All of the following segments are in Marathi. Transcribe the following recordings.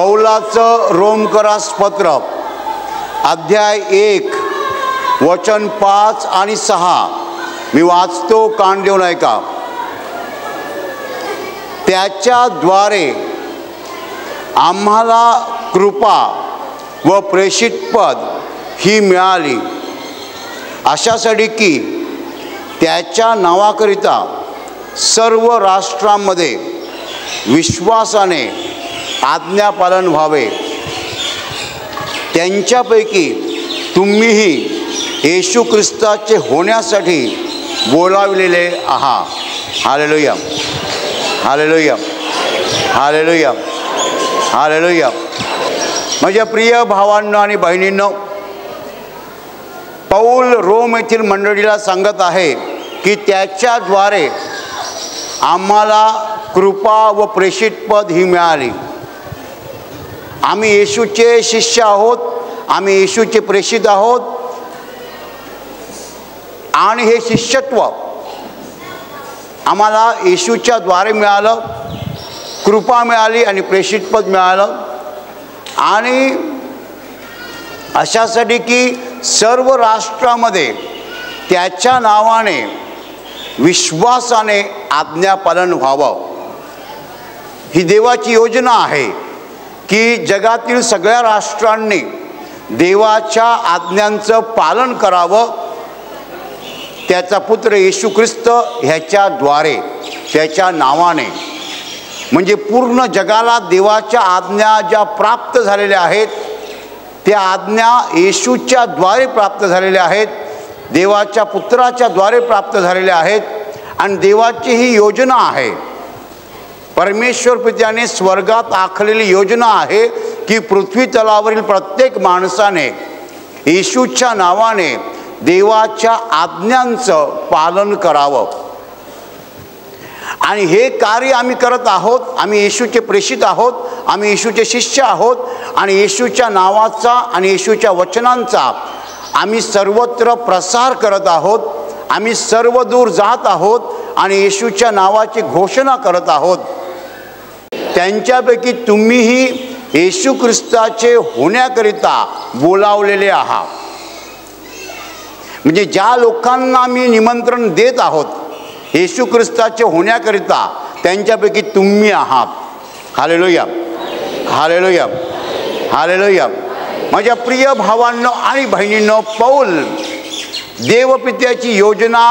पौलाचं रोमकरास पत्र अध्याय 1 वचन 5 आणि 6 मी वाचतो, कान देऊन ऐका. त्याच्याद्वारे आम्हाला कृपा व प्रेषित पद ही मिळाली, अशासाठी की त्याच्या नावाकरिता सर्व राष्ट्रांमध्ये विश्वासाने आज्ञापालन व्हावे. त्यांच्यापैकी तुम्हीही येशू ख्रिस्ताचे होण्यासाठी बोलावलेले आहात. Hallelujah, hallelujah, hallelujah, hallelujah. माझ्या प्रिय भावांनो आणि बहिणींनो, पौल रोम येथील मंडळीला सांगत आहे की त्याच्याद्वारे आम्हाला कृपा व प्रेषित पद ही मिळाली. आम्ही येशूचे शिष्य आहोत, आम्ही येशूचे प्रेषित आहोत आणि हे शिष्यत्व आम्हाला येशूच्या द्वारे मिळालं, कृपा मिळाली आणि प्रेषित पद मिळालं. आणि अशासाठी की सर्व राष्ट्रामध्ये त्याच्या नावाने विश्वासाने आज्ञापालन व्हावं. ही देवाची योजना आहे की जगातील सगळ्या राष्ट्रांनी देवाच्या आज्ञांचं पालन करावं. त्याचा पुत्र येशू ख्रिस्त ह्याच्याद्वारे, त्याच्या नावाने, म्हणजे पूर्ण जगाला देवाच्या आज्ञा ज्या प्राप्त झालेल्या आहेत त्या आज्ञा येशूच्या द्वारे प्राप्त झालेल्या आहेत, देवाच्या पुत्राच्या द्वारे प्राप्त झालेल्या आहेत. आणि देवाची ही योजना आहे, परमेश्वर पित्याने स्वर्गात आखलेली योजना आहे की पृथ्वी तलावरील प्रत्येक माणसाने येशूच्या नावाने देवाच्या आज्ञांचं पालन करावं. आणि हे कार्य आम्ही करत आहोत. आम्ही येशूचे प्रेषित आहोत, आम्ही येशूचे शिष्य आहोत आणि येशूच्या नावाचा आणि येशूच्या वचनांचा आम्ही सर्वत्र प्रसार करत आहोत. आम्ही सर्व दूर जात आहोत आणि येशूच्या नावाची घोषणा करत आहोत. त्यांच्यापैकी तुम्हीही येशू ख्रिस्ताचे होण्याकरिता बोलावलेले आहात. म्हणजे ज्या लोकांना आम्ही निमंत्रण देत आहोत येशू ख्रिस्ताचे होण्याकरिता, त्यांच्यापैकी तुम्ही आहात. Hallelujah, hallelujah, hallelujah. माझ्या प्रिय भावांनो आणि बहिणींनो, पौल देवपित्याची योजना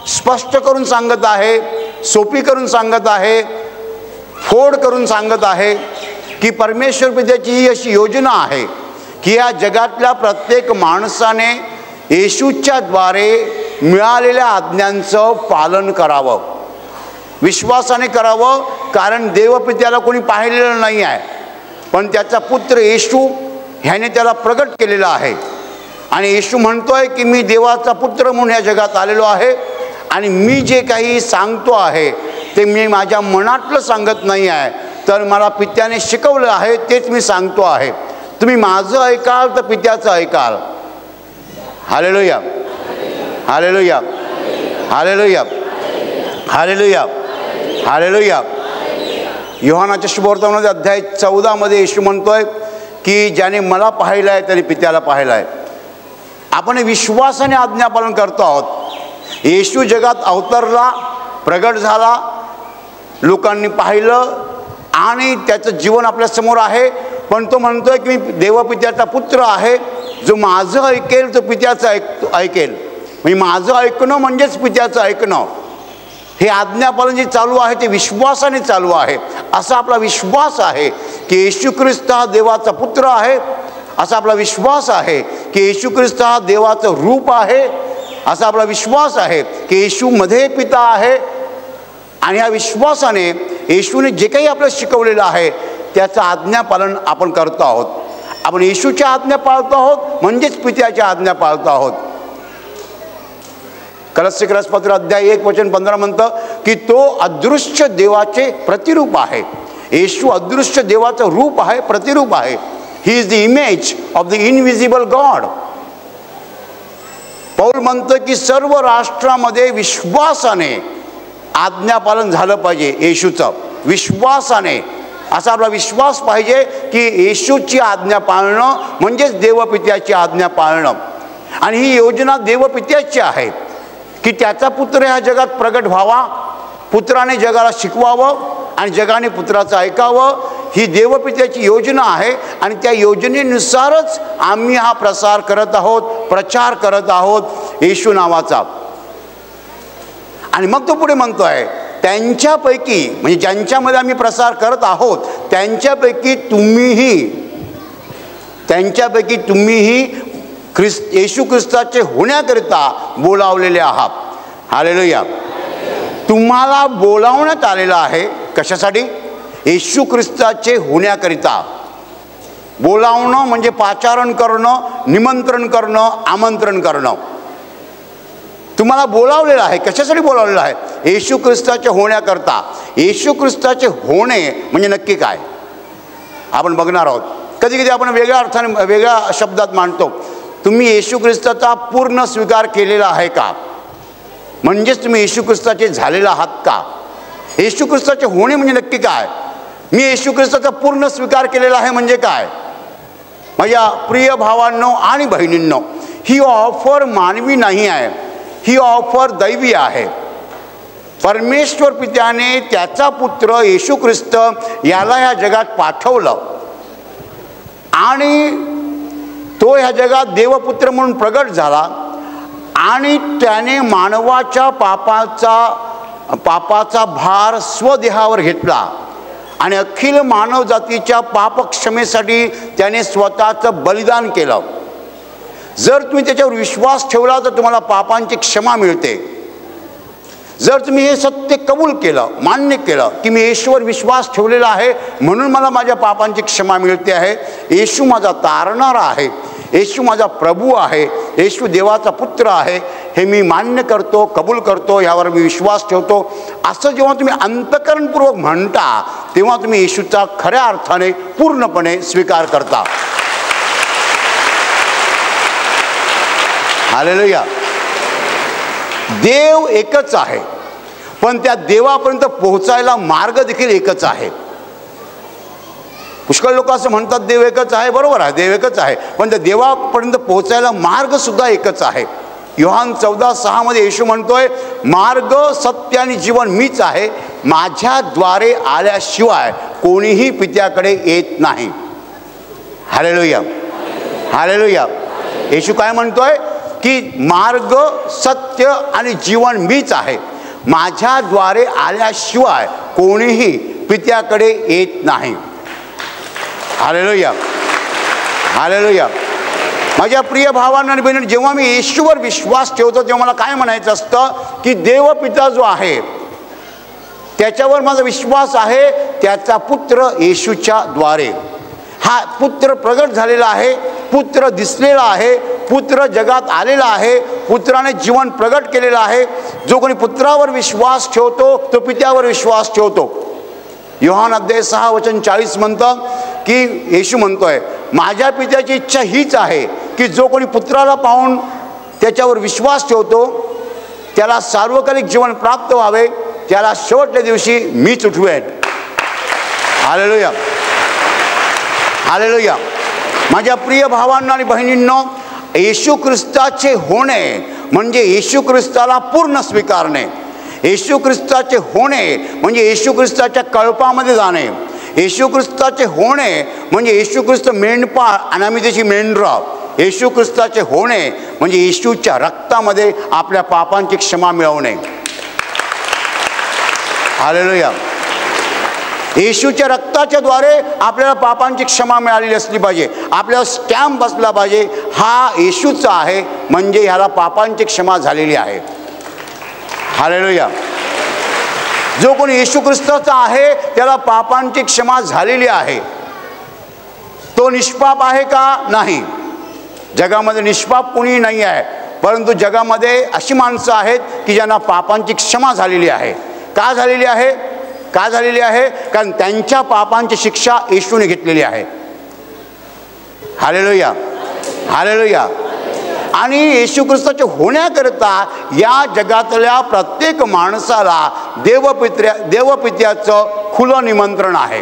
स्पष्ट करून सांगत आहे, सोपी करून सांगत आहे, फोड करून सांगत आहे की परमेश्वर पित्याची ही अशी योजना आहे की या जगातल्या प्रत्येक माणसाने येशूच्या द्वारे मिळालेल्या आज्ञांचं पालन करावं, विश्वासाने करावं. कारण देवपित्याला कोणी पाहिलेलं नाही आहे, पण त्याचा पुत्र येशू ह्याने त्याला प्रगट केलेला आहे. आणि येशू म्हणतोय की मी देवाचा पुत्र म्हणून या जगात आलेलो आहे आणि मी जे काही सांगतो आहे ते मी माझ्या मनातलं सांगत नाही आहे, तर मला पित्याने शिकवलं आहे तेच मी सांगतो आहे. तुम्ही माझं ऐकाल तर पित्याचं ऐकाल. Hallelujah, hallelujah, hallelujah, hallelujah, hallelujah. योहानाच्या शुभवर्तमानामध्ये अध्याय 14 येशू म्हणतोय की ज्याने मला पाहिलं आहे त्याने पित्याला पाहिलं आहे. आपण विश्वासाने आज्ञापालन करतो आहोत. येशू जगात अवतरला, प्रगट झाला, लोकांनी पाहिलं आणि त्याचं जीवन आपल्यासमोर आहे. पण तो म्हणतोय की मी देवपित्याचा पुत्र आहे, जो माझं ऐकेल तो पित्याचं ऐकेल. म्हणजे माझं ऐकणं म्हणजेच पित्याचं ऐकणं. हे आज्ञापालन जे चालू आहे ते विश्वासाने चालू आहे. असा आपला विश्वास आहे की येशू ख्रिस्त हा देवाचा पुत्र आहे. असा आपला विश्वास आहे की येशू ख्रिस्त हा देवाचं रूप आहे. असा आपला विश्वास आहे की येशूमध्ये पिता आहे. आणि या विश्वासाने येशूने जे काही आपल्याला शिकवलेलं आहे त्याचं आज्ञापालन आपण करतो आहोत. आपण येशूच्या आज्ञा पाळतो आहोत म्हणजेच पित्याच्या आज्ञा पाळतो आहोत. कलस्सी पत्र अध्याय 1 वचन 15 म्हणतं की तो अदृश्य देवाचे प्रतिरूप आहे. येशू अदृश्य देवाचं रूप आहे, प्रतिरूप आहे. He is the image of the invisible God. Paul म्हणतं की सर्व राष्ट्रामध्ये विश्वासाने आज्ञापालन झालं पाहिजे. येशूचं विश्वासाने असा आपला विश्वास पाहिजे की येशूची आज्ञा पाळणं म्हणजेच देवपित्याची आज्ञा पाळणं. आणि ही योजना देवपित्याची आहे की त्याचा पुत्र ह्या जगात प्रगट व्हावा, पुत्राने जगाला शिकवावं आणि जगाने पुत्राचं ऐकावं. ही देवपित्याची योजना आहे आणि त्या योजनेनुसारच आम्ही हा प्रसार करत आहोत, प्रचार करत आहोत येशू नावाचा. आणि मग तो पुढे म्हणतोय त्यांच्यापैकी, म्हणजे ज्यांच्यामध्ये आम्ही प्रसार करत आहोत त्यांच्यापैकी तुम्हीही येशू ख्रिस्ताचे होण्याकरिता बोलावलेले आहात. हालेलुया. तुम्हाला बोलावण्यात आलेलं आहे कशासाठी? येशू ख्रिस्ताचे होण्याकरिता. बोलावणं म्हणजे पाचारण करणं, निमंत्रण करणं, आमंत्रण करणं. तुम्हाला बोलावलेलं आहे. कशासाठी बोलावलेलं आहे? येशू ख्रिस्ताचे होण्याकरता. येशू ख्रिस्ताचे होणे म्हणजे नक्की काय आपण बघणार आहोत. कधी कधी आपण वेगळ्या अर्थाने, वेगळ्या शब्दात मांडतो. तुम्ही येशू ख्रिस्ताचा पूर्ण स्वीकार केलेला आहे का? म्हणजेच तुम्ही येशू ख्रिस्ताचे झालेला आहात का? येशू ख्रिस्ताचे होणे म्हणजे नक्की काय? मी येशू ख्रिस्ताचा पूर्ण स्वीकार केलेला आहे म्हणजे काय? माझ्या प्रिय भावांनो आणि बहिणींनो, ही ऑफर मानवी नाही आहे, ही ऑफर दैवी आहे. परमेश्वर पित्याने त्याचा पुत्र येशू ख्रिस्त याला ह्या जगात पाठवलं आणि तो ह्या जगात देवपुत्र म्हणून प्रगट झाला आणि त्याने मानवाच्या पापाचा भार स्वदेहावर घेतला आणि अखिल मानवजातीच्या पापक्षमेसाठी त्याने स्वतःचं बलिदान केलं. जर तुम्ही त्याच्यावर विश्वास ठेवला तर तुम्हाला पापांची क्षमा मिळते. जर तुम्ही हे सत्य कबूल केलं, मान्य केलं की मी येशूवर विश्वास ठेवलेला आहे म्हणून मला माझ्या पापांची क्षमा मिळते आहे, येशू माझा तारणारा आहे, येशू माझा प्रभू आहे, येशू देवाचा पुत्र आहे, हे मी मान्य करतो, कबूल करतो, यावर मी विश्वास ठेवतो, असं जेव्हा तुम्ही अंतःकरणपूर्वक म्हणता तेव्हा तुम्ही येशूचा खऱ्या अर्थाने पूर्णपणे स्वीकार करता. हालेलुया. देव एकच आहे पण त्या देवापर्यंत पोहोचायला मार्ग देखील एकच आहे. पुष्कळ लोक असं म्हणतात देव एकच आहे. बरोबर आहे, देव एकच आहे, पण त्या देवापर्यंत पोहोचायला मार्ग सुद्धा एकच आहे. योहान 14:6 येशू म्हणतोय, मार्ग, सत्य आणि जीवन मीच आहे, माझ्याद्वारे आल्याशिवाय कोणीही पित्याकडे येत नाही. हालेलुया. हालेलुया. येशू काय म्हणतोय की मार्ग, सत्य आणि जीवन मीच आहे, माझ्याद्वारे आल्याशिवाय कोणीही पित्याकडे येत नाही. हालेलुया. हालेलुया. माझ्या प्रिय भावांना आणि बहिणींनो, जेव्हा मी येशूवर विश्वास ठेवतो तेव्हा मला काय म्हणायचं असतं की देवपिता जो आहे त्याच्यावर माझा विश्वास आहे, त्याचा पुत्र येशूच्या द्वारे. हा पुत्र प्रगट झालेला आहे, पुत्र दिसलेला आहे, पुत्र जगात आलेला आहे, पुत्राने जीवन प्रगट केलेलं आहे. जो कोणी पुत्रावर विश्वास ठेवतो तो पित्यावर विश्वास ठेवतो. योहान 6:40 म्हणतं की येशू म्हणतोय, माझ्या पित्याची इच्छा हीच आहे की जो कोणी पुत्राला पाहून त्याच्यावर विश्वास ठेवतो त्याला सार्वकालिक जीवन प्राप्त व्हावे, त्याला शेवटच्या दिवशी मीच उठवेन. हालेलुया. हालेलुया. माझ्या प्रिय भावांना आणि बहिणींनो, येशू ख्रिस्ताचे होणे म्हणजे येशू ख्रिस्ताला पूर्ण स्वीकारणे. येशू ख्रिस्ताचे होणे म्हणजे येशू ख्रिस्ताच्या कळपामध्ये जाणे. येशू ख्रिस्ताचे होणे म्हणजे येशू ख्रिस्त मेंढपाळ आणि आम्ही त्याची मेंढरं. येशू ख्रिस्ताचे होणे म्हणजे येशूच्या रक्तामध्ये आपल्या पापांची क्षमा मिळवणे. हालेलुया. येशूच्या रक्ताच्या द्वारे आपल्याला पापांची क्षमा मिळालेली असली पाहिजे. आपल्याला स्टॅम्प बसला पाहिजे, हा येशूचा आहे म्हणजे ह्याला पापांची क्षमा झालेली आहे. हालेलुया. जो कोणी येशू ख्रिस्ताचा आहे त्याला पापांची क्षमा झालेली आहे. तो निष्पाप आहे का? नाही. जगामध्ये निष्पाप कोणीही नाही आहे, परंतु जगामध्ये अशी माणसं आहेत की ज्यांना पापांची क्षमा झालेली आहे. का झालेली आहे? का झालेली आहे? कारण त्यांच्या पापांची शिक्षा येशूने घेतलेली आहे. हालेलुया. हालेलुया. आणि येशू ख्रिस्ताचे होण्याकरता या जगातल्या प्रत्येक माणसाला देवपित्याचं खुलं निमंत्रण आहे.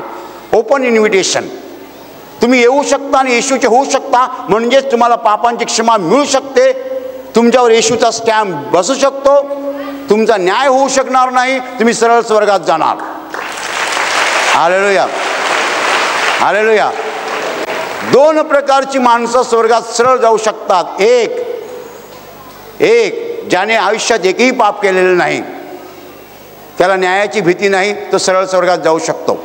Open invitation. तुम्ही येऊ शकता आणि येशूचे होऊ शकता, म्हणजेच तुम्हाला पापांची क्षमा मिळू शकते. तुमच्यावर येशूचा स्टॅम्प बसू शकतो. तुमचा न्याय होऊ शकणार नाही, तुम्ही सरळ स्वर्गात जाणार. Hallelujah, hallelujah. दोन प्रकारची माणसं स्वर्गात सरळ जाऊ शकतात. एक ज्याने आयुष्यात एकही पाप केलेलं नाही, त्याला न्यायाची भीती नाही, तो सरळ स्वर्गात जाऊ शकतो.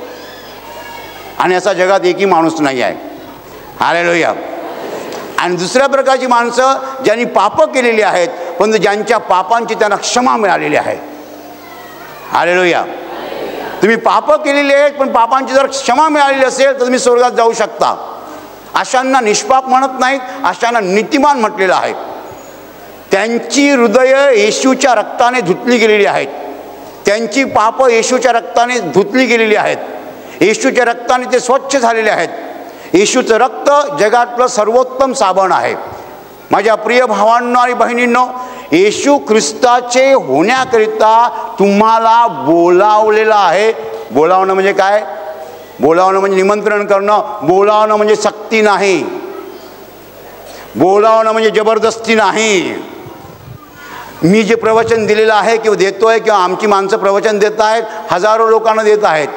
आणि असा जगात एकही माणूस नाही आहे. हालेलुया. आणि दुसऱ्या प्रकारची माणसं ज्यांनी पापं केलेली आहेत, पण ज्यांच्या पापांची त्यांना क्षमा मिळालेली आहे. हालेलुया. तुम्ही पापं केलेली आहेत, पण पापांची जर क्षमा मिळालेली असेल तर तुम्ही स्वर्गात जाऊ शकता. अशांना निष्पाप म्हणत नाहीत, अशांना नीतिमान म्हटलेलं आहे. त्यांची हृदय येशूच्या रक्ताने धुतली गेलेली आहेत. त्यांची पापं येशूच्या रक्ताने धुतली गेलेली आहेत. येशूच्या रक्ताने ते स्वच्छ झालेले आहेत. येशूचं रक्त जगातलं सर्वोत्तम साबण आहे. माझ्या प्रिय भावांनो आणि बहिणींनो, येशू ख्रिस्ताचे होण्याकरिता तुम्हाला बोलावलेलं आहे. बोलावणं म्हणजे काय? बोलावणं म्हणजे निमंत्रण करणं. बोलावणं म्हणजे सक्ती नाही. बोलावणं म्हणजे जबरदस्ती नाही. मी जे प्रवचन दिलेलं आहे किंवा देतोय, किंवा आमची माणसं प्रवचन देत आहेत, हजारो लोकांना देत आहेत.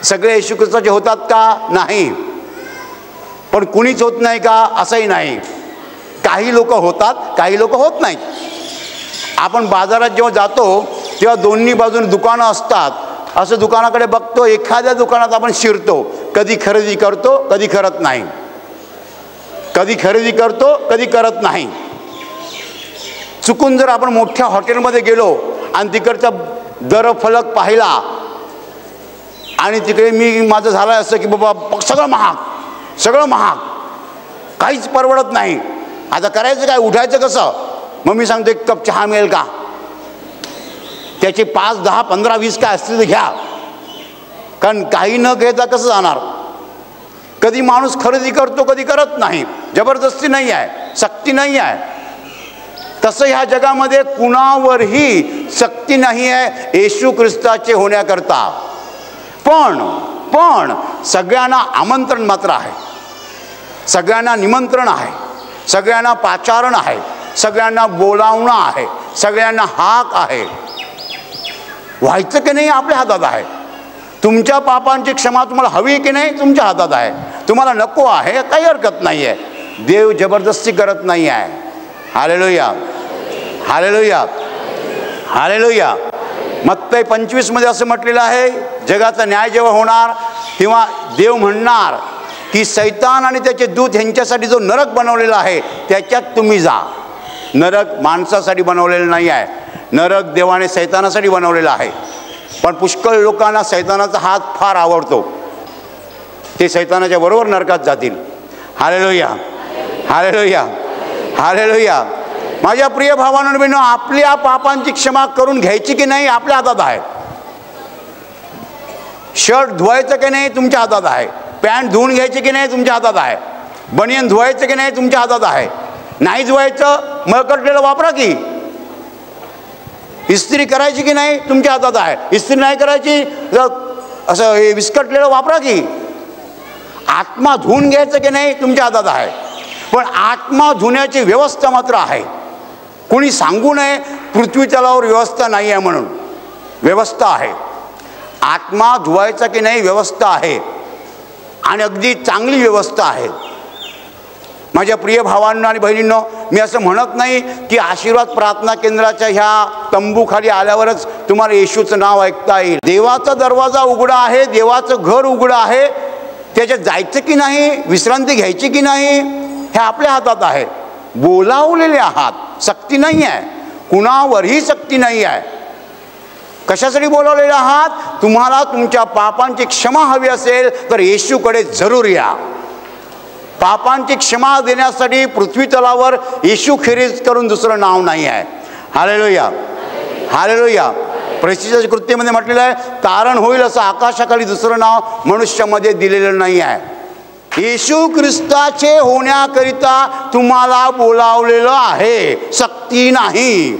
सगळे येशू ख्रिस्ताचे होतात का? नाही. पण कुणीच होत नाही का? असंही नाही. काही लोक होतात, काही लोक होत नाहीत. आपण बाजारात जेव्हा जातो तेव्हा दोन्ही बाजूने दुकानं असतात. असं दुकानाकडे बघतो, एखाद्या दुकानात आपण शिरतो, कधी खरेदी करतो, कधी करत नाही. कधी खरेदी करतो, कधी करत नाही. चुकून जर आपण मोठ्या हॉटेलमध्ये गेलो आणि तिकडचा दरफलक पाहिला आणि तिकडे माझं झालं असं की बाबा सगळं महाग, सगळं महाग, काहीच परवडत नाही. आता करायचं काय? उठायचं कसं? मग मी सांगतो, एक कप चहा मिळेल का? त्याचे 5, 10, 15, 20 काय असतील तर घ्या. कारण काही न घेता कसं जाणार? कधी माणूस खरेदी करतो, कधी करत नाही. जबरदस्ती नाही आहे, सक्ती नाही आहे. तसं ह्या जगामध्ये कुणावरही सक्ती नाही आहे येशू ख्रिस्ताचे होण्याकरता. पण सगळ्यांना आमंत्रण मात्र आहे. सगळ्यांना निमंत्रण आहे. सगळ्यांना पाचारण आहे. सगळ्यांना बोलावणं आहे. सगळ्यांना हाक आहे. व्हायचं की नाही आपल्या हातात आहे. तुमच्या पापांची क्षमा तुम्हाला हवी की नाही तुमच्या हातात आहे. तुम्हाला नको आहे, काही हरकत नाही आहे. देव जबरदस्ती करत नाही आहे. Hallelujah, hallelujah, hallelujah. मत्ती 25 मध्ये असं म्हटलेलं आहे, जगाचा न्याय जेव्हा होणार तेव्हा देव म्हणणार की सैतान आणि त्याचे दूत ह्यांच्यासाठी जो नरक बनवलेला आहे त्याच्यात तुम्ही जा. नरक माणसासाठी बनवलेलं नाही आहे. नरक देवाने सैतानासाठी बनवलेला आहे. पण पुष्कळ लोकांना सैतानाचा हात फार आवडतो. ते सैतानाच्या बरोबर नरकात जातील. Hallelujah, hallelujah, hallelujah. माझ्या प्रिय भावांनो बहिणींनो, आपल्या पापांची क्षमा करून घ्यायची की नाही आपल्या हातात आहे. शर्ट धुवायचं की नाही तुमच्या हातात आहे. पॅन्ट धुवून घ्यायची की नाही तुमच्या हातात आहे. बनियन धुवायचं की नाही तुमच्या हातात आहे. नाही धुवायचं मळकटलेलं वापरा की. इस्त्री करायची की नाही तुमच्या हातात आहे. इस्त्री नाही करायची असं हे विस्कटलेलं वापरा की. आत्मा धुवून घ्यायचं की नाही तुमच्या हातात आहे. पण आत्मा धुण्याची व्यवस्था मात्र आहे. कोणी सांगू नये पृथ्वी तलावर व्यवस्था नाही आहे म्हणून. व्यवस्था आहे. आत्मा धुवायचा की नाही व्यवस्था आहे, आणि अगदी चांगली व्यवस्था आहे. माझ्या प्रिय भावांनो आणि बहिणींनो, मी असं म्हणत नाही की आशीर्वाद प्रार्थना केंद्राच्या ह्या तंबूखाली आल्यावरच तुम्हाला येशूचं नाव ऐकता येईल. देवाचा दरवाजा उघडा आहे, देवाचं घर उघडं आहे. त्याच्यात जायचं की नाही, विश्रांती घ्यायची की नाही, हे आपल्या हातात आहे. बोलावलेले आहात, सक्ती नाही आहे. कुणावरही सक्ती नाही आहे. कशासाठी बोलावलेले आहात? तुम्हाला तुमच्या पापांची क्षमा हवी असेल तर येशूकडे जरूर या. पापांची क्षमा देण्यासाठी पृथ्वी तलावर येशू खेरीज करून दुसरं नाव नाही आहे. Hallelujah, hallelujah. प्रसिद्ध कृत्यमध्ये म्हटलेलं आहे, तारण होईल असं आकाशाखाली दुसरं नाव मनुष्यामध्ये दिलेलं नाही आहे. येशू ख्रिस्ताचे होण्याकरिता तुम्हाला बोलावलेलं आहे. सक्ती नाही,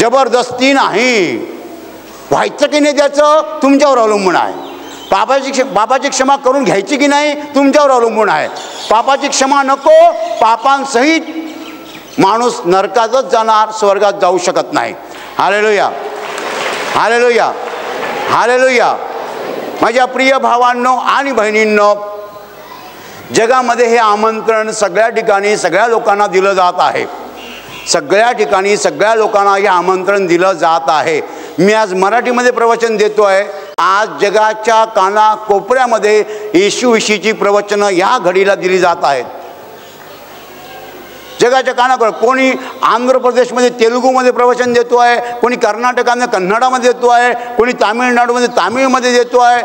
जबरदस्ती नाही. व्हायचं की नाही त्याचं तुमच्यावर अवलंबून आहे. पापाची क्षमा करून घ्यायची की नाही तुमच्यावर अवलंबून आहे. पापाची क्षमा नको, पापांसहित माणूस नरकातच जाणार, स्वर्गात जाऊ शकत नाही. Hallelujah, hallelujah, hallelujah. माझ्या प्रिय भावांनो आणि बहिणींनो, जगामध्ये हे आमंत्रण सगळ्या ठिकाणी सगळ्या लोकांना दिलं जात आहे. सगळ्या ठिकाणी सगळ्या लोकांना हे आमंत्रण दिलं जात आहे. मी आज मराठीमध्ये प्रवचन देतो आहे. आज जगाच्या कानाकोपऱ्यामध्ये येशूविषयीची प्रवचनं या घडीला दिली जात आहेत. जगाच्या कानाकोपऱ्यात कोणी आंध्र प्रदेशमध्ये तेलुगूमध्ये प्रवचन देतो आहे, कोणी कर्नाटकामध्ये कन्नडामध्ये देतो आहे, कोणी तामिळनाडूमध्ये तामिळमध्ये देतो आहे.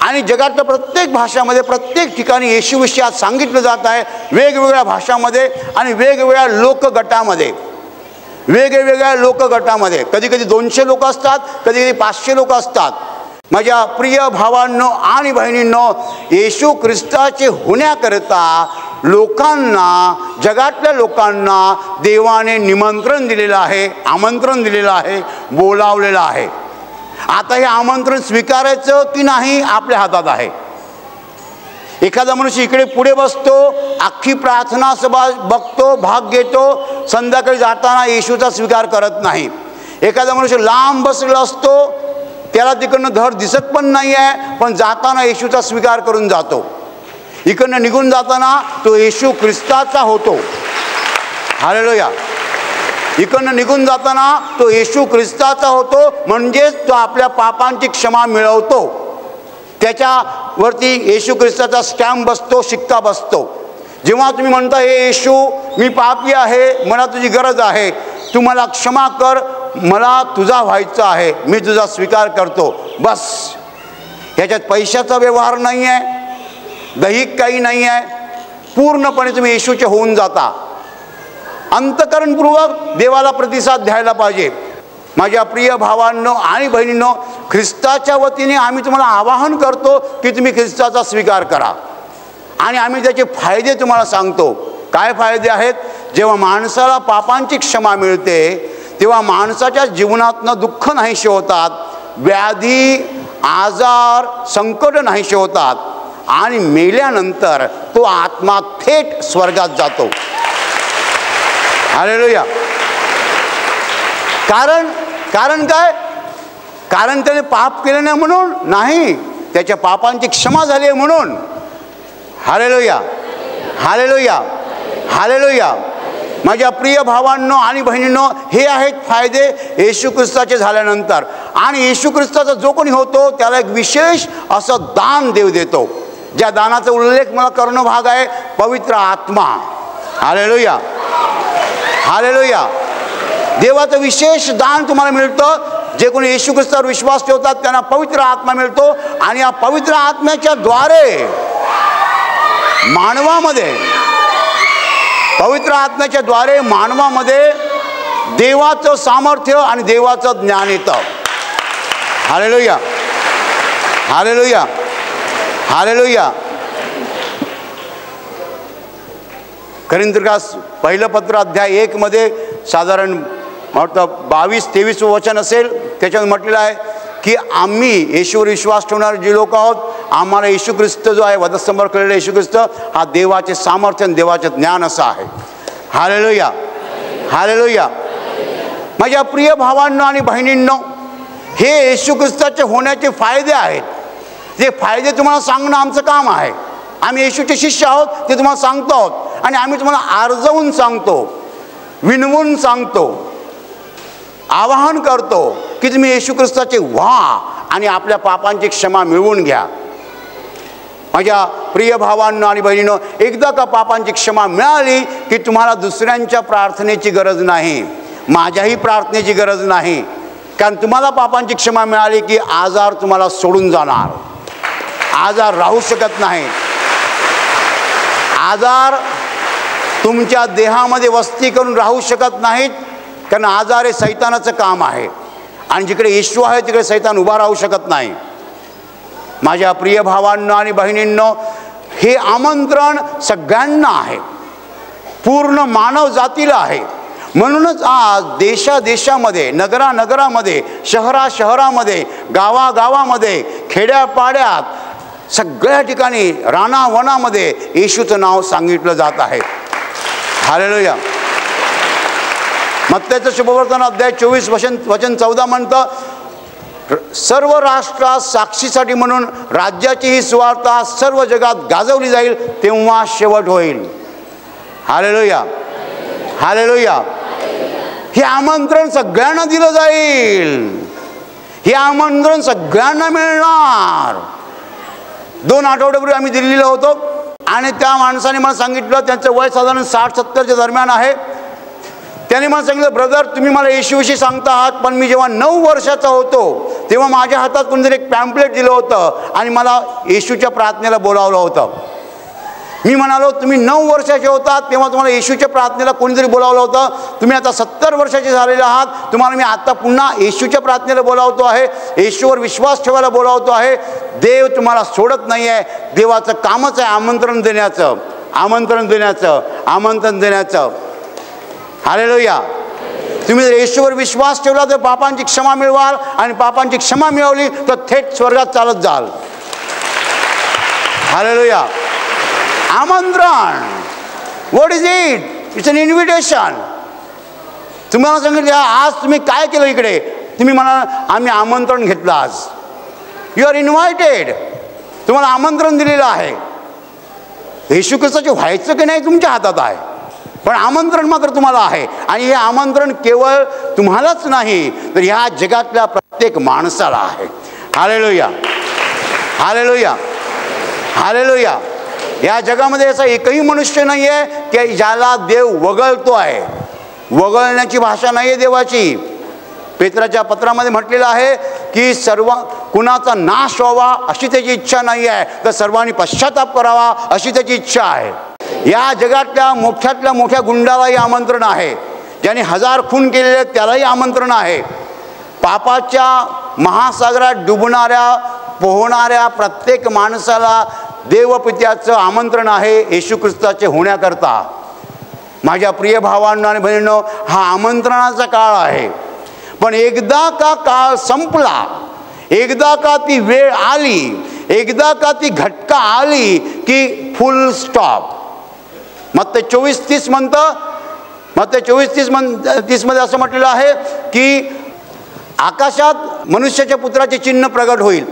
आणि जगातल्या प्रत्येक भाषामध्ये प्रत्येक ठिकाणी येशूविषयी आज सांगितलं जात आहे, वेगवेगळ्या भाषामध्ये आणि वेगवेगळ्या लोकगटामध्ये. वेगवेगळ्या लोकगटामध्ये कधी कधी 200 लोक असतात, कधी कधी 500 लोक असतात. माझ्या प्रिय भावांनो आणि बहिणींनो, येशू ख्रिस्ताचे होण्याकरिता लोकांना, जगातल्या लोकांना देवाने निमंत्रण दिलेलं आहे, आमंत्रण दिलेलं आहे, बोलावलेलं आहे. आता हे आमंत्रण स्वीकारायचं की नाही आपल्या हातात आहे. एखादा मनुष्य इकडे पुढे बसतो, अख्खी प्रार्थना सभा बघतो, भाग घेतो, संध्याकाळी जाताना येशूचा स्वीकार करत नाही. एखादा मनुष्य लांब बसलेला असतो, त्याला तिकडनं धड दिसत पण नाही आहे, पण जाताना येशूचा स्वीकार करून जातो. इकडनं निघून जाताना तो येशू ख्रिस्ताचा होतो. हालेलुया. इकडनं निघून जाताना तो येशू ख्रिस्ताचा होतो, म्हणजेच तो आपल्या पापांची क्षमा मिळवतो. त्याच्यावरती येशू ख्रिस्ताचा स्टॅम्प बसतो, शिक्का बसतो. जेव्हा तुम्ही म्हणता हे येशू मी पापी आहे, मला तुझी गरज आहे, तू मला क्षमा कर, मला तुझा व्हायचं आहे, मी तुझा स्वीकार करतो, बस. ह्याच्यात पैशाचा व्यवहार नाही आहे, दैहिक काही नाही आहे. पूर्णपणे तुम्ही येशूचे होऊन जाता. अंतःकरणपूर्वक देवाला प्रतिसाद द्यायला पाहिजे. माझ्या प्रिय भावांनो आणि बहिणींनो, ख्रिस्ताच्या वतीने आम्ही तुम्हाला आवाहन करतो की तुम्ही ख्रिस्ताचा स्वीकार करा. आणि आम्ही त्याचे फायदे तुम्हाला सांगतो. काय फायदे आहेत? जेव्हा माणसाला पापांची क्षमा मिळते तेव्हा माणसाच्या जीवनातनं दुःख नाहीसे होतात, व्याधी आजार संकट नाहीसे होतात, आणि मेल्यानंतर तो आत्मा थेट स्वर्गात जातो. हालेलुया. कारण काय? कारण त्याने पाप केले नाही म्हणून नाही, त्याच्या पापांची क्षमा झाली आहे म्हणून. Hallelujah, hallelujah, hallelujah. माझ्या प्रिय भावांनो आणि बहिणींनो, हे आहेत फायदे येशू ख्रिस्ताचे झाल्यानंतर. आणि येशू ख्रिस्ताचा जो कोणी होतो त्याला एक विशेष असं दान देव देतो. ज्या दानाचा उल्लेख मला करणं भाग आहे, पवित्र आत्मा. Hallelujah, hallelujah. देवाचं विशेष दान तुम्हाला मिळतं. जे कोणी येशू ख्रिस्तावर विश्वास ठेवतात त्यांना पवित्र आत्मा मिळतो. आणि या पवित्र आत्म्याच्या द्वारे मानवामध्ये, पवित्र आत्म्याच्या द्वारे मानवामध्ये देवाचं सामर्थ्य आणि देवाचं ज्ञान येतं. Hallelujah, hallelujah, hallelujah. कोरिन्थीस पहिलं पत्र अध्याय 1 मध्ये साधारण म्हटलं 22-23 वचन असेल. त्याच्यात म्हटलेलं आहे की आम्ही येशूवर विश्वास ठेवणारे जे लोक आहोत, आम्हाला येशू ख्रिस्त जो आहे, वधस्तंभावर केलेला येशू ख्रिस्त हा देवाचे सामर्थ्य आणि देवाचे ज्ञान असं आहे. Hallelujah, hallelujah. माझ्या प्रिय भावांनो आणि बहिणींनो, हे येशू ख्रिस्ताचे होण्याचे फायदे आहेत. ते फायदे तुम्हाला सांगणं आमचं काम आहे. आम्ही येशूचे शिष्य आहोत, ते तुम्हाला सांगतो आहोत. आणि आम्ही तुम्हाला आर्जवून सांगतो, विनवून सांगतो, आवाहन करतो की तुम्ही येशू ख्रिस्ताचे व्हा आणि आपल्या पापांची क्षमा मिळवून घ्या. माझ्या प्रिय भावांनो आणि बहिणींनो, एकदा का पापांची क्षमा मिळाली की तुम्हाला दुसऱ्यांच्या प्रार्थनेची गरज नाही, माझ्याही प्रार्थनेची गरज नाही. कारण तुम्हाला पापांची क्षमा मिळाली की आजार तुम्हाला सोडून जाणार. आजार राहू शकत नाही. आजार तुमच्या देहामध्ये वस्ती करून राहू शकत नाहीत, कारण आजार हे सैतानाचं काम आहे. आणि जिकडे येशू आहे तिकडे सैतान उभा राहू शकत नाही. माझ्या प्रिय भावांनो आणि बहिणींनो, हे आमंत्रण सगळ्यांना आहे, पूर्ण मानव जातीला आहे. म्हणूनच आज देशादेशामध्ये, नगरामध्ये, शहरामध्ये, गावागावामध्ये, खेड्यापाड्यात, सगळ्या ठिकाणी, रानावनामध्ये येशूचं नाव सांगितलं जात आहे. हालेलुया. मत्तेचं शुभवर्तन अध्याय 24 वचन 14 म्हणतं, सर्व राष्ट्रात साक्षीसाठी म्हणून राज्याची ही सुवार्ता सर्व जगात गाजवली जाईल, तेव्हा शेवट होईल. हालेलुया. हालेलुया. हे आमंत्रण सगळ्यांना दिलं जाईल. हे आमंत्रण सगळ्यांना मिळणार. 2 आठवड्यापूर्वी आम्ही दिल्लीला होतो आणि त्या माणसाने मला सांगितलं, त्यांचं वय साधारण 60-70च्या दरम्यान आहे. त्याने मला सांगितलं, ब्रदर तुम्ही मला येशूविषयी सांगता आहात, पण मी जेव्हा 9 वर्षाचा होतो तेव्हा माझ्या हातात कोणीतरी एक पॅम्पलेट दिलं होतं आणि मला येशूच्या प्रार्थनेला बोलावलं होतं. मी म्हणालो, तुम्ही 9 वर्षाचे होतात तेव्हा तुम्हाला येशूच्या प्रार्थनेला कोणीतरी बोलावलं होतं. तुम्ही आता 70 वर्षाचे झालेले आहात, तुम्हाला मी आता पुन्हा येशूच्या प्रार्थनेला बोलावतो आहे, येशूवर विश्वास ठेवायला बोलावतो आहे. देव तुम्हाला सोडत नाही आहे. देवाचं कामच आहे आमंत्रण देण्याचं, आमंत्रण देण्याचं, आमंत्रण देण्याचं. हालेलुया. तुम्ही जर येशूवर विश्वास ठेवला तर पापांची क्षमा मिळवाल, आणि पापांची क्षमा मिळवली तर थेट स्वर्गात चालत जाल. हालेलुया. आमंत्रण, what is it? It's an invitation. तुम्हाला सांगितलं, आज तुम्ही काय केलं इकडे? तुम्ही म्हणाल, आम्ही आमंत्रण घेतलं आज. You are invited. तुम्हाला आमंत्रण दिलेलं आहे. येशू ख्रिस्ताचे व्हायचं की नाही तुमच्या हातात आहे, पण आमंत्रण मात्र तुम्हाला आहे. आणि हे आमंत्रण केवळ तुम्हालाच नाही, तर ह्या जगातल्या प्रत्येक माणसाला आहे. हालेलुया. हालेलुया. हालेलुया. या जगामध्ये असा एकही मनुष्य नाही आहे की ज्याला देव वगळतो आहे. वगळण्याची भाषा नाही आहे देवाची. पेत्राच्या पत्रामध्ये म्हटलेलं आहे की कुणाचा नाश व्हावा अशी त्याची इच्छा नाही आहे, तर सर्वांनी पश्चाताप करावा अशी त्याची इच्छा आहे. या जगातल्या मोठ्यातल्या मोठ्या गुंडालाही आमंत्रण आहे. ज्याने 1000 खून केलेले त्यालाही आमंत्रण आहे. पापाच्या महासागरात डुबणाऱ्या पोहणाऱ्या प्रत्येक माणसाला देवपित्याचं आमंत्रण आहे येशू ख्रिस्ताचे होण्याकरता. माझ्या प्रिय भावांनो आणि बहिणींनो, हा आमंत्रणाचा काळ आहे. पण एकदा का काळ संपला, एकदा का ती वेळ आली, एकदा का ती घटका आली की फुल स्टॉप. मत्ते 24:30 म्हणतं, मत्ते 24:30 मध्ये असं म्हटलेलं आहे की आकाशात मनुष्याच्या पुत्राचे चिन्ह प्रगट होईल.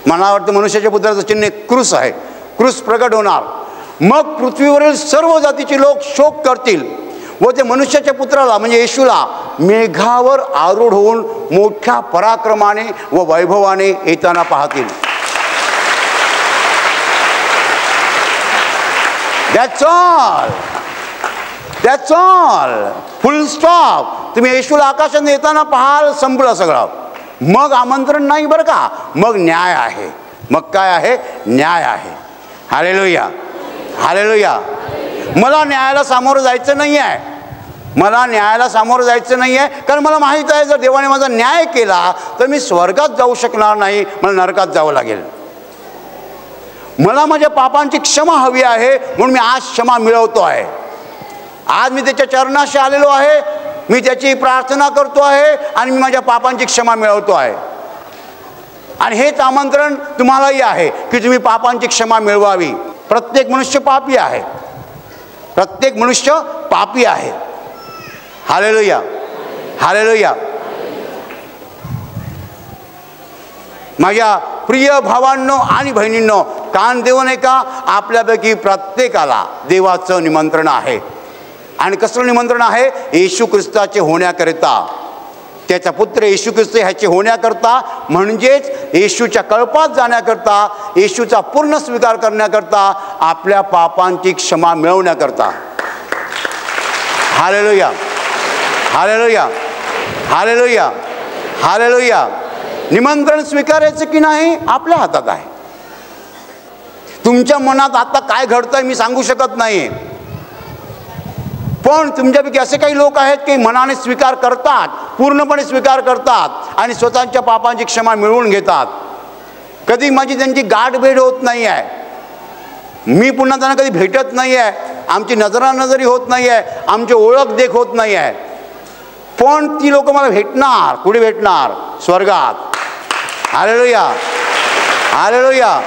मला वाटतं मनुष्याच्या पुत्राचं चिन्ह क्रूस आहे. क्रूस प्रगट होणार. मग पृथ्वीवरील सर्व जातीचे लोक शोक करतील व ते मनुष्याच्या पुत्राला म्हणजे येशूला मेघावर आरूढ होऊन मोठ्या पराक्रमाने व वैभवाने येताना पाहतील. That's all. That's all. Full stop. तुम्ही येशूला आकाशात येताना पाहाल, संपलं सगळं. मग आमंत्रण नाही बरं का, मग न्याय आहे. मग काय आहे? न्याय आहे. हालेलुया. हालेलुया. मला न्यायाला सामोरं जायचं नाही आहे. मला न्यायाला सामोरं जायचं नाही आहे, कारण मला माहीत आहे जर देवाने माझा न्याय केला तर मी स्वर्गात जाऊ शकणार नाही, मला नरकात जावं लागेल. मला माझ्या पापांची क्षमा हवी आहे, म्हणून मी आज क्षमा मिळवतो आहे. आज मी त्याच्या चरणाशी आलेलो आहे, मी त्याची प्रार्थना करतो आहे आणि मी माझ्या पापांची क्षमा मिळवतो आहे. आणि हेच आमंत्रण तुम्हालाही आहे की तुम्ही पापांची क्षमा मिळवावी. प्रत्येक मनुष्य पापी आहे. प्रत्येक मनुष्य पापी आहे. हालेलुया. हालेलुया. माझ्या प्रिय भावांनो आणि बहिणींनो, कान देऊ नये का? आपल्यापैकी प्रत्येकाला देवाचं निमंत्रण आहे. आणि कसलं निमंत्रण आहे? येशू ख्रिस्ताचे होण्याकरिता. त्याचा पुत्र येशू ख्रिस्त ह्याचे होण्याकरता, म्हणजेच येशूच्या कळपात जाण्याकरता, येशूचा पूर्ण स्वीकार करण्याकरता, आपल्या पापांची क्षमा मिळवण्याकरता. हालेलुया. हालेलुया. हालेलुया. हालेलुया. निमंत्रण स्वीकारायचं की नाही आपल्या हातात आहे. तुमच्या मनात आता काय घडतंय मी सांगू शकत नाही, पण तुमच्यापैकी असे काही लोक आहेत की मनाने स्वीकार करतात, पूर्णपणे स्वीकार करतात आणि स्वतःच्या पापांची क्षमा मिळवून घेतात. कधी माझी त्यांची गाठभेट होत नाही आहे, मी पुन्हा त्यांना कधी भेटत नाही आहे, आमची नजरानजरी होत नाही आहे, आमची ओळख देख होत नाही आहे, पण ती लोक मला भेटणार. कुठे भेटणार? स्वर्गात. Hallelujah, hallelujah.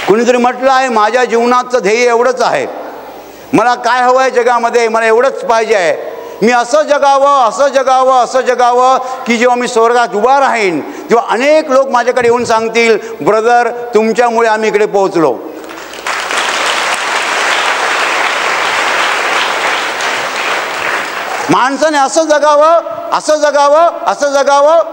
कुणीतरी म्हटलं आहे माझ्या जीवनाचं ध्येय एवढंच आहे, मला काय हवं आहे जगामध्ये, मला एवढंच पाहिजे आहे, मी असं जगावं, असं जगावं, असं जगावं की जेव्हा मी स्वर्गात उभा राहीन तेव्हा अनेक लोक माझ्याकडे येऊन सांगतील, ब्रदर तुमच्यामुळे आम्ही इकडे पोहोचलो. माणसाने असं जगावं, असं जगावं, असं जगावं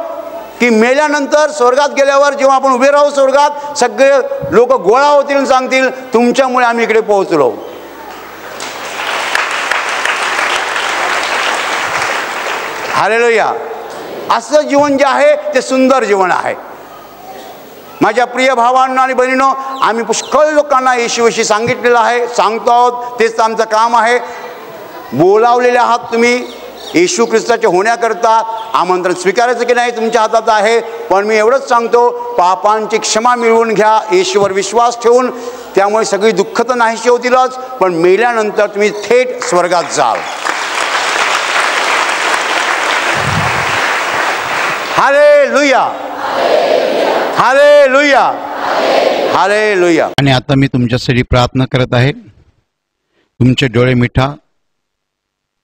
की मेल्यानंतर स्वर्गात गेल्यावर जेव्हा आपण उभे राहू स्वर्गात, सगळे लोक गोळा होतील आणि सांगतील तुमच्यामुळे आम्ही इकडे पोहोचलो. हालेलुया. असं जीवन जे आहे ते सुंदर जीवन आहे. माझ्या प्रिय भावांना आणि बहिणींनो, आम्ही पुष्कळ लोकांना येशूविषयी सांगितलेलं आहे, सांगतो आहोत, तेच आमचं काम आहे. बोलावलेले आहात तुम्ही येशू ख्रिस्ताचे होण्याकरता, आमंत्रण स्वीकारायचं की नाही तुमच्या हातात आहे. पण मी एवढंच सांगतो, पापांची क्षमा मिळवून घ्या येशूवर विश्वास ठेवून, त्यामुळे सगळी दुःख तर नाहीशी होतीलच, पण मेल्यानंतर तुम्ही थेट स्वर्गात जाल. Hallelujah, hallelujah, hallelujah. आणि आता मी तुमच्यासाठी प्रार्थना करत आहे. तुमचे डोळे मिठा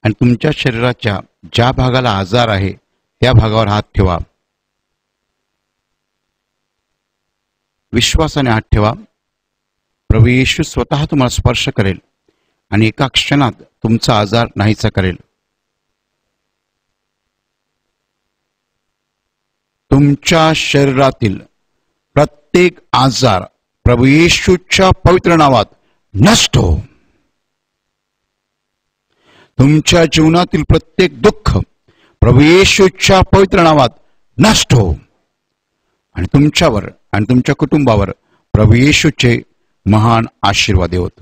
आणि तुमच्या शरीराच्या ज्या भागाला आजार आहे त्या भागावर हात ठेवा. विश्वासाने हात ठेवा. प्रभू येशू स्वतः तुम्हाला स्पर्श करेल आणि एका क्षणात तुमचा आजार नाहीसा करेल. तुमच्या शरीरातील प्रत्येक आजार प्रभू येशूच्या पवित्र नावात नष्ट हो. तुमच्या जीवनातील प्रत्येक दुःख प्रभू येशूच्या पवित्र नावात नष्ट हो. आणि तुमच्यावर आणि तुमच्या कुटुंबावर प्रभू येशूचे महान आशीर्वाद होत.